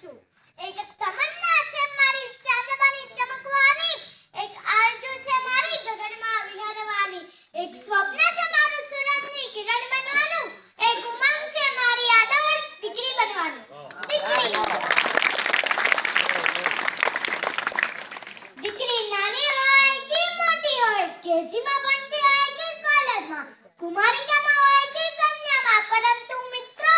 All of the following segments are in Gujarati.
છું. એક તમન્ના છે મારી ચાંદબાની ચમકવાની, એક આરજુ છે મારી ગગનમાં વિહરવાની, એક સ્વપ્ન છે મારું સૂરજની કિરણ બનવાનું, એક ઉમંગ છે મારી આદર્શ દીકરી બનવાનું. દીકરી નાની હોય કે મોટી હોય, કેજીમાં ભણતી હોય કે કોલેજમાં, કુમારિકામાં હોય કે કન્યામાં, પરંતુ મિત્રો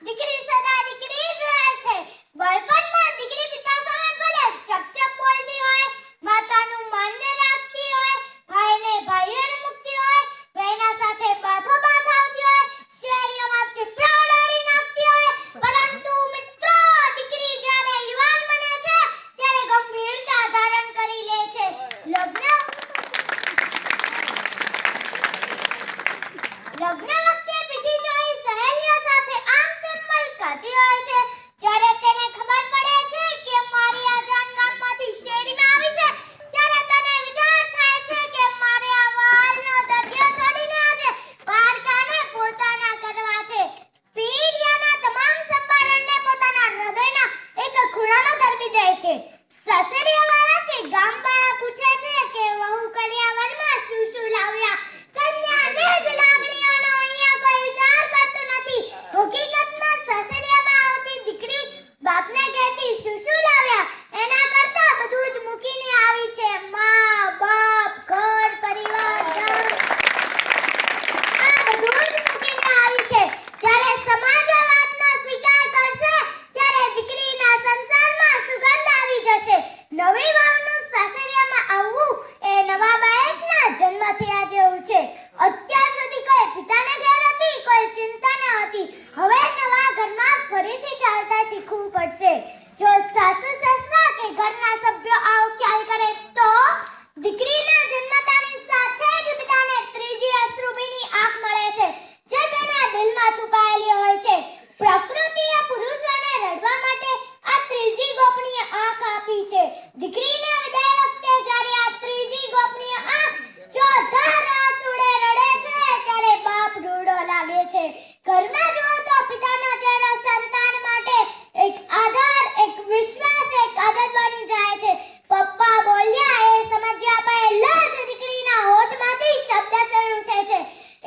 દીકરી સદા દીકરી જ રહે છે. બાળપણમાં દીકરી પિતા સામે ભલે ચપચપ બોલતી હોય, માતાનું માન્ય રાખતી હોય, ભાઈને ભાઈઓને મૂકતી હોય, બહેના સાથે બાથો બાથાવતી હોય, શેરીઓમાં ચીપડા ઉડાડી નાખતી હોય, પરંતુ મિત્રો દીકરી જ્યારે યુવાન બને છે ત્યારે ગંભીરતા ધારણ કરી લે છે. લગ્ન વખતે પીઠી જોઈ સહેલીઓ સાથે આમ તેમ મલકાતી હોય છે. જ્યારે તેને ખબર પડે છે કે મારી આ જાન ગામમાંથી શેરીમાં આવી છે, ત્યારે તને વિચાર થાય છે કે મારે આ વાલનો દરિયો છોડીને આજે પારકાને પોતાના કરવા છે. પીડિયાના તમામ સંભારણને પોતાના હૃદયના એક ખૂણામાં દરવી દે છે. સાસરિયાવાળા કે ગામવાળા પૂછે છે કે વહુ કરિયાવરમાં શું શું લાવ્યા. કન્યાને જ લાગણીઓનો અહીંયા કોઈ વિચાર કરતો નથી. હકીકતમાં સાસરિયામાં આવતી દીકરી બાપને કહેતી શું શું લાવ્યા એના કરતા બધું જ મૂકીને આવી છે. માં બાપ ઘર પરિવાર આ બધું જ મૂકીને આવી છે. જ્યારે સમાજ આ વાતનો સ્વીકાર કરશે ત્યારે દીકરીના સંસારમાં સુગંધ આવી જશે. નવી વહુનું સાસરિયામાં આવવું એ નવા બાળકના જન્મ થયા જેવું છે. અત્યાર સુધી કોઈ પિતાને ઘેર હતી, કોઈ ચિંતા ન હતી. હવે નવા ઘરમાં ફરીથી ચાલતા શીખવું પડશે. જો સાસુ સસરા કે ઘરના સભ્યો આવો ખ્યાલ કરે તો દીકરીના જન્મતાની સાથે જ પિતાને ત્રીજી અશ્રુભીની આંખ મળે છે, જે તેના દિલમાં છુપાયેલી હોય છે. પ્રકૃતિએ પુરુષોને રડવા માટે આ ત્રીજી ગોપનીય આંખ આપી છે. દીકરીને વિદાય વખતે જ્યારે આ ત્રીજી ગોપનીય આંખ ચોધાર આંસુડે રડે છે ત્યારે બાપ રૂડો લાગે છે. ઘરમાં જુઓ તો પિતાનો ચહેરો સંતાન માટે એક આધાર, એક વિશ્વાસ, એક આદત બની જાય છે. પપ્પા બોલ્યા એ સમજ્યા પહેલા જ દીકરીના હોઠમાંથી શબ્દ સળી ઉઠે છે.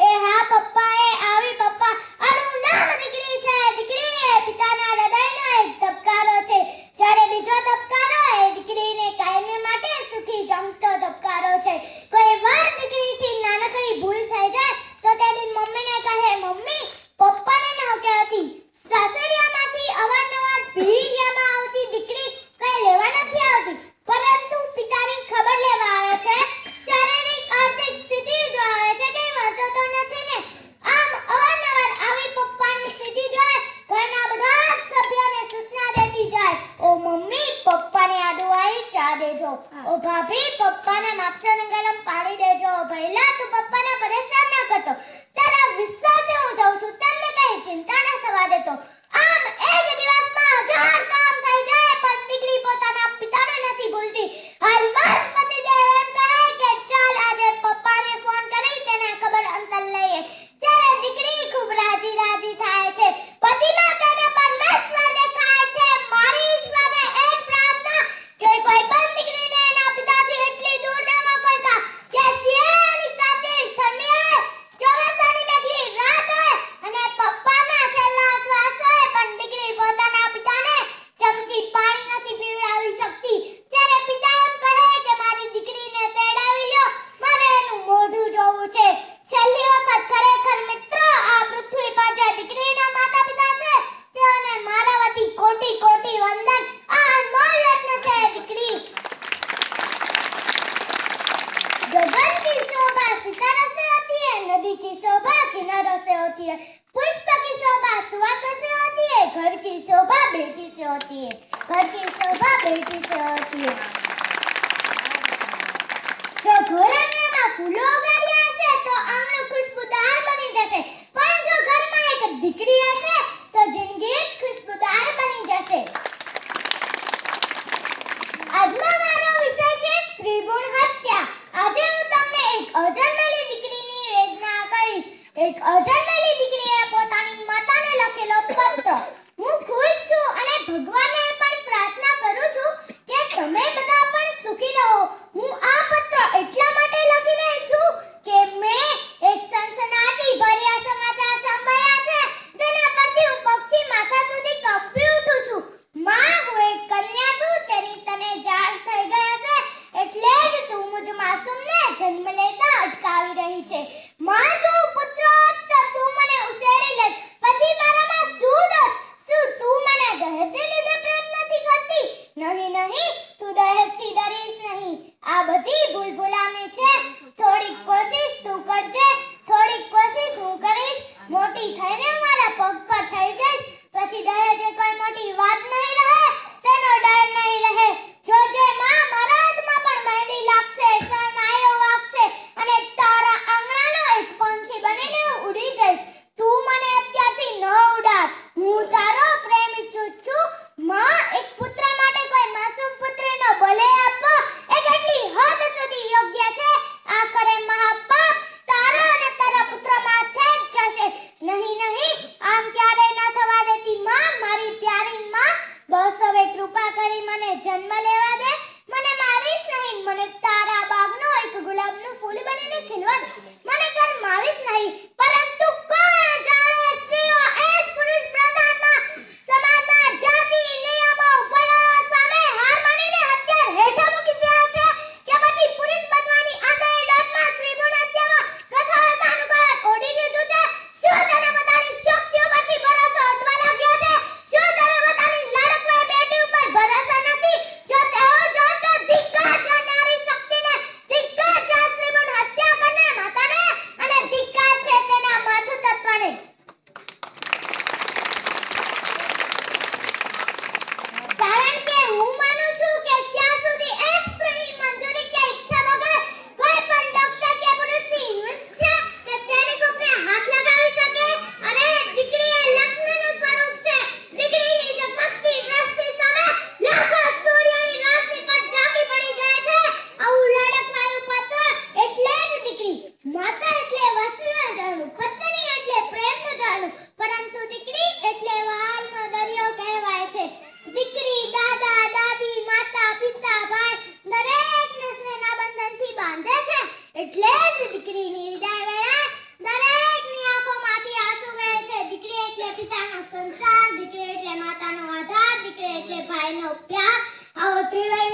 એ હા પપ્પા, એ આવી પપ્પા, આનું નામ દીકરી છે. દીકરી એ પિતાના હૃદયનો એક ધબકારો છે. જ્યારે બીજો ધબકારો એ દીકરીને કાયમી માટે સુખી જંગતો ધબકારો છે. કોઈ વાર દીકરીથી નાનકડી ભૂલ થઈ જાય તો તેની મમ્મીને કહે, મમ્મી પપ્પાને ન કહેતી. સાસરિયામાંથી અવારનવાર પીડિયામાં આવતી દીકરી કઈ લેવા નથી આવતી, પરંતુ પિતાની ખબર લેવા આવે છે. શારીરિક આર્થિક સ્થિતિ જોવે છે કે વધતો તો નથી ને. આમ અવારનવાર આવી પપ્પાની સ્થિતિ જોઈ ઘરના બધા સભ્યોને સૂચના દેતી જાય. ઓ મમ્મી પપ્પાને આ દવાઈ ચા દેજો. ઓ ભાભી પપ્પાને માપસરનું ગરમ પાણી દેજો. ભઈલા તું પપ્પાને પરેશાન ન કરતો. તારા વિશ્વાસે હું જાઉં છું, તમને કઈ ચિંતા ન થવા દેતો. આમ એક દિવસમાં 1000 કામ થઈ જાય પણ દીકરી પોતાના પિતાને નથી ભૂલતી. હાલમાં પતિદેવ એમ કહે કે ચાલ આજે પપ્પાને ફોન કરી તેને ખબર અંતર લઈએ. ત્યારે દીકરી ખૂબ રાજી થાય છે. પતિમાં તેને પરમેશ્વર દેખાય છે. મારી ઈશ્વરને એક પ્રાર્થના કે કોઈ પણ દીકરીને એના પિતાથી એટલી દૂર ન મોકલતા કે શિયાળાની તાતી ઠંડી હોય, ચોમાસાની મેઘલી રાત હોય અને પપ્પાના છેલ્લા શ્વાસ હોય પણ દીકરી પોતાના પિતાને ચમચી પાણી નથી પીવડાવી શકતી. ત્યારે પિતા એમ કહે કે મારી દીકરીને તેડાવી લ્યો, મારે એનું મોઢું જોવું છે. છેલ્લી વખત ખરેખર મિત્રો આ પૃથ્વી પર જે દીકરીના માતા પિતા છે તેઓને મારા વતી કોટી કોટી વંદન. આ અનમોલ રત્ન છે દીકરી. गगन की शोभा सितारों से होती है, नदी की शोभा किनारों से होती है, पुष्प की शोभा सुवासों से होती है, घर की शोभा बेटी से होती है, घर की शोभा बेटी से होती है. जो ઘોડામાં ફૂલો ઉગાડ્યા હશે તો આંગણું ખુશબુદાર બની જશે, પણ જો ઘરમાં એક દીકરી હશે તો જિંદગી જ ખુશબુદાર બની જશે. આજનો મારો વિષય છે સ્ત્રી ભ્રૂણ હત્યા. આજે હું તમને એક અજન્મેલી દીકરીની વેદના કહીશ. એક અજન્મેલી દીકરીએ પોતાની માતાને લખેલો પત્ર. હું ખુશ છું અને ભગવાનને પણ આ બધી ભૂલભુલામણી છે. થોડીક કોશિશ તું કરજે, થોડીક કોશિશ હું કરીશ. મોટી થઈને મારા પગ પર થઈ જઈશ. પછી દહેજે કોઈ મોટી વાત નહીં રહે, તેનો ડર નહીં રહે. જોજે માં, મારા હાથમાં પણ મહેંદી લાગશે, શરણાઈઓ વાગશે અને તારા આંગણાનો એક પંખી બનીને હું ઉડી જઈશ. તું મને અત્યારથી ન ઉડાડ. હું તારો પ્રેમી છું. માં, એક પુત્ર માટે કોઈ માસૂમ પુત્રીનો બલિ આપવો એ કેટલી હદ સુધી યોગ્ય છે? આ કરે મહાપાપ તારા અને તારા પુત્ર માથે જ જશે. નહીં નહીં, આમ ક્યારેય ન થવા દેતી માં, મારી પ્યારી માં. બસ હવે કૃપા કરી મને જન્મ લેવા દે. મને મારીશ નહીં, મને તારા બાગનો એક ગુલાબનું ફૂલ બનીને ખીલવા દે. મને કરમાવીશ નહીં. પરંતુ કોણ જાણે સ્ત્રીઓ એ જ પુરુષ પ્રધાનમાં સમાજમાં જાતિ નિયમો વલણો સામે હાર માનીને હત્યાર હેઠા મૂકી દીધા છે કે પછી પુરુષ બનવાની આંધળી ડોટમાં શ્રીભુન હત્યામાં કઠોરતાનું કળશ ઓઢી લીધું છે. શું તને પોતાની શક્તિઓ પરથી ભરોસો ઉઠવા લાગ્યો છે? શું તને પોતાની લડકવાઈ બેટી ઉપર ભરોસો નથી? જો તેવો જો તો ધિક્કાર છે નારી શક્તિને, ધિક્કાર છે શ્રીભુન હત્યા કરનાર માતાને અને ધિક્કાર છે તેના માથુ તત્વને. કારણ કે હું માનું છું કે ત્યાં સુધી એક સ્ત્રી મંજૂરી કે ઈચ્છા વગર કોઈ પણ ડોક્ટર કે પુરુષની હિંમત છે કે તેની કોકને હાથ લગાવી શકે. અને દીકરી એ લક્ષ્મીનું સ્વરૂપ છે. દીકરીની ઝગમગતી દ્રષ્ટિ સામે લાખો સૂર્યની રોશની પણ ઝાંખી પડી જાય છે. આવું લડકવાયું પુત્ર એટલે જ દીકરી. માતા એટલે વાત્સલ્યનું ઝરણું, પત્ની એટલે પ્રેમનું ઝરણું, પરંતુ દીકરી એટલે વહાલનો દરિયો કહેવાય છે. દીકરી દાદા દાદી માતા પિતા ભાઈ દરેકને સ્નેહના બંધનથી બાંધે છે. એટલે જ દીકરીની વિદાય વેળાએ દરેકની આંખોમાંથી આંસુ વહે છે. દીકરી એટલે પિતાનો સંસાર, દીકરી એટલે માતાનો આધાર, દીકરી એટલે ભાઈનો પ્યાર. આવો ત્રિવેણી